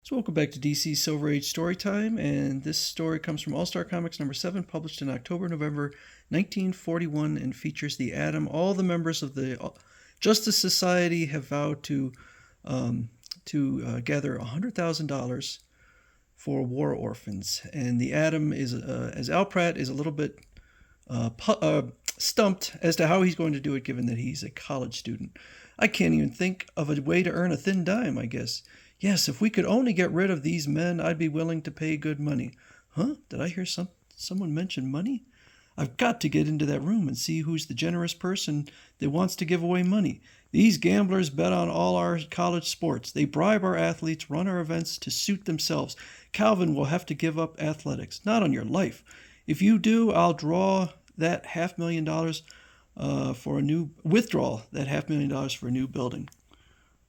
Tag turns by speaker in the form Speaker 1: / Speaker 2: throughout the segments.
Speaker 1: So welcome back to DC Silver Age Storytime, and this story comes from All-Star Comics number 7, published in October-November 1941, and features the Atom. All the members of the Justice Society have vowed to gather $100,000 for war orphans, and the Atom is, as Al Pratt, is a little bit stumped as to how he's going to do it, given that he's a college student. I can't even think of a way to earn a thin dime, I guess. Yes, if we could only get rid of these men, I'd be willing to pay good money. Huh? Did I hear someone mention money? I've got to get into that room and see who's the generous person that wants to give away money. These gamblers bet on all our college sports. They bribe our athletes, run our events to suit themselves. Calvin will have to give up athletics. Not on your life. If you do, I'll draw that $500,000 for a new $500,000 for a new building.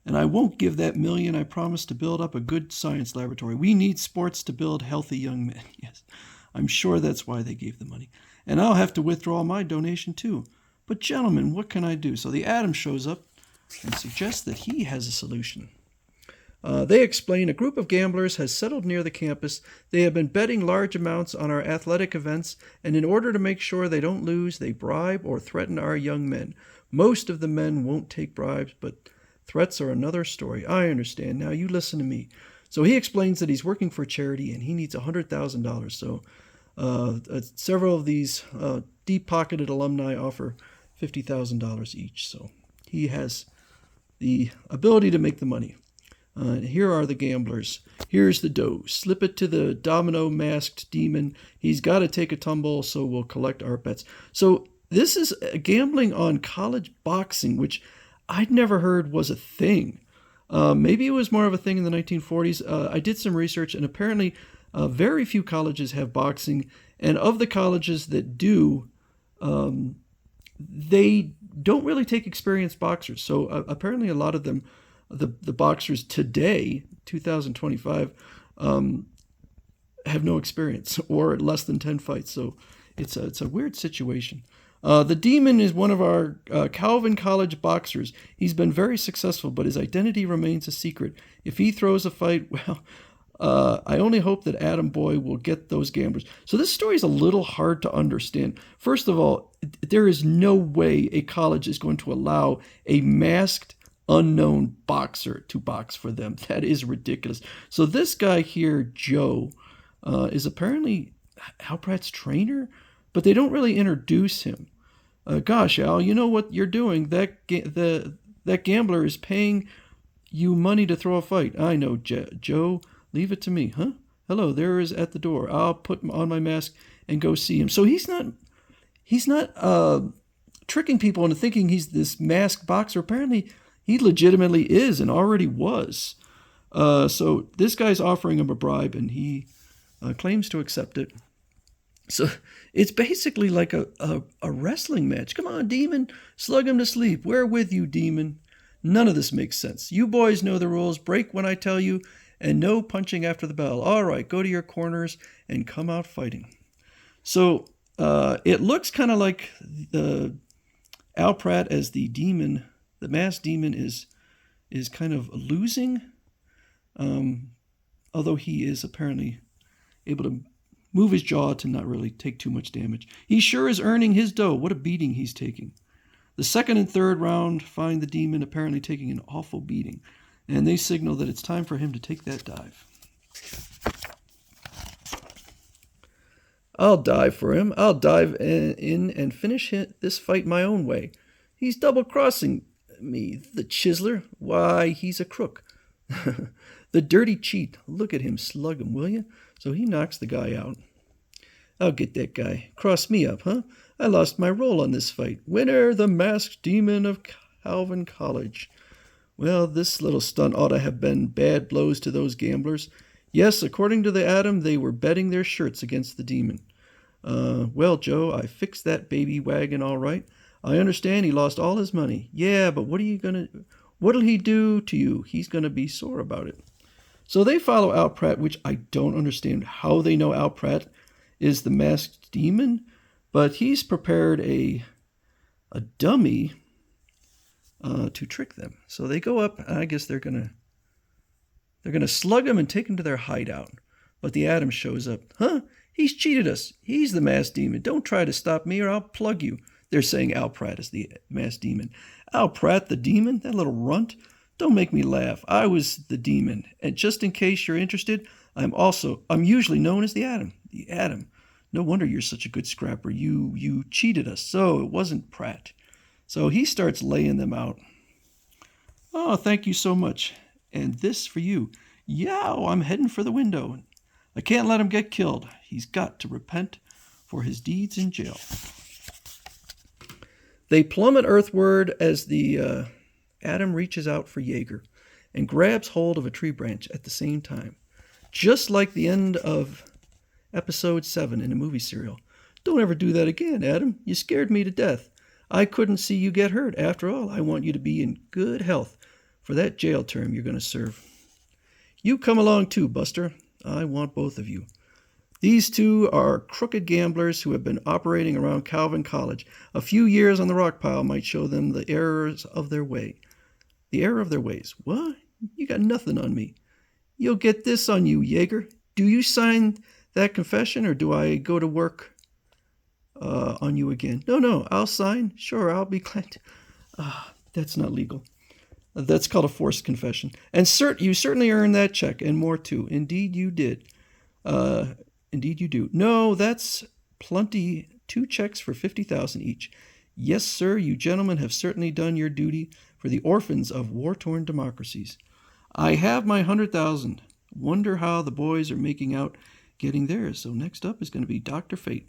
Speaker 1: And I won't give that million. I promise to build up a good science laboratory. We need sports to build healthy young men. Yes, I'm sure that's why they gave the money. And I'll have to withdraw my donation too. But gentlemen, what can I do? So the Atom shows up and suggests that he has a solution. They explain a group of gamblers has settled near the campus. They have been betting large amounts on our athletic events, and in order to make sure they don't lose, they bribe or threaten our young men. Most of the men won't take bribes, but threats are another story. I understand. Now you listen to me. So he explains that he's working for a charity and he needs $100,000. So several of these deep-pocketed alumni offer $50,000 each. So he has the ability to make the money. Here are the gamblers. Here's the dough. Slip it to the domino-masked demon. He's got to take a tumble, so we'll collect our bets. So this is gambling on college boxing, which I'd never heard was a thing. Maybe it was more of a thing in the 1940s. I did some research, and apparently very few colleges have boxing. And of the colleges that do, they don't really take experienced boxers. So apparently a lot of them, the boxers today, 2025, have no experience or less than 10 fights. So it's a weird situation. The demon is one of our Calvin College boxers. He's been very successful, but his identity remains a secret. If he throws a fight, well, I only hope that Atom Boy will get those gamblers. So this story is a little hard to understand. First of all, there is no way a college is going to allow a masked, unknown boxer to box for them. That is ridiculous. So this guy here, Joe, is apparently Al Pratt's trainer, but they don't really introduce him. Gosh, Al, you know what you're doing. That gambler is paying you money to throw a fight. I know, Joe. Leave it to me, huh? Hello, there is at the door. I'll put on my mask and go see him. So he's not tricking people into thinking he's this masked boxer. Apparently, he legitimately is and already was. So this guy's offering him a bribe, and he claims to accept it. So it's basically like a wrestling match. Come on, demon. Slug him to sleep. We're with you, demon. None of this makes sense. You boys know the rules. Break when I tell you, and no punching after the bell. All right, go to your corners and come out fighting. So it looks kind of like Al Pratt as the demon. The masked demon is kind of losing, although he is apparently able to move his jaw to not really take too much damage. He sure is earning his dough. What a beating he's taking. The second and third round find the demon apparently taking an awful beating, and they signal that it's time for him to take that dive. I'll dive for him. I'll dive in and finish this fight my own way. He's double-crossing me, the chiseler. Why, he's a crook. The dirty cheat. Look at him. Slug him, will you? So he knocks the guy out. I'll get that guy. Cross me up, huh? I lost my role on this fight. Winner, the masked demon of Calvin College. Well, this little stunt ought to have been bad blows to those gamblers. Yes, according to the Atom, they were betting their shirts against the demon. Well, Joe, I fixed that baby wagon all right. I understand he lost all his money. Yeah, but what'll he do to you? He's gonna be sore about it. So they follow Al Pratt, which I don't understand how they know Al Pratt is the masked demon, but he's prepared a dummy to trick them. So they go up. I guess they're going to They're going to slug him and take him to their hideout. But the Atom shows up. Huh? He's cheated us. He's the masked demon. Don't try to stop me or I'll plug you. They're saying Al Pratt is the masked demon. Al Pratt, the demon? That little runt? Don't make me laugh. I was the demon. And just in case you're interested, I'm usually known as the Atom. The Atom. No wonder you're such a good scrapper. You cheated us. So it wasn't Pratt. So he starts laying them out. Oh, thank you so much. And this for you. Yow, I'm heading for the window. I can't let him get killed. He's got to repent for his deeds in jail. They plummet earthward as the Atom reaches out for Jaeger and grabs hold of a tree branch at the same time. Just like the end of episode 7 in the movie serial. Don't ever do that again, Atom. You scared me to death. I couldn't see you get hurt. After all, I want you to be in good health for that jail term you're going to serve. You come along too, Buster. I want both of you. These two are crooked gamblers who have been operating around Calvin College. A few years on the rock pile might show them the errors of their way. The error of their ways. What? You got nothing on me. You'll get this on you, Jaeger. Do you sign that confession or do I go to work on you again? No, I'll sign. Sure, I'll be glad to. That's not legal. That's called a forced confession. And you certainly earned that check and more too. Indeed you did. Indeed you do. No, that's plenty. 2 checks for $50,000 each. Yes, sir, you gentlemen have certainly done your duty for the orphans of war-torn democracies. I have my 100,000. Wonder how the boys are making out getting theirs. So next up is going to be Dr. Fate.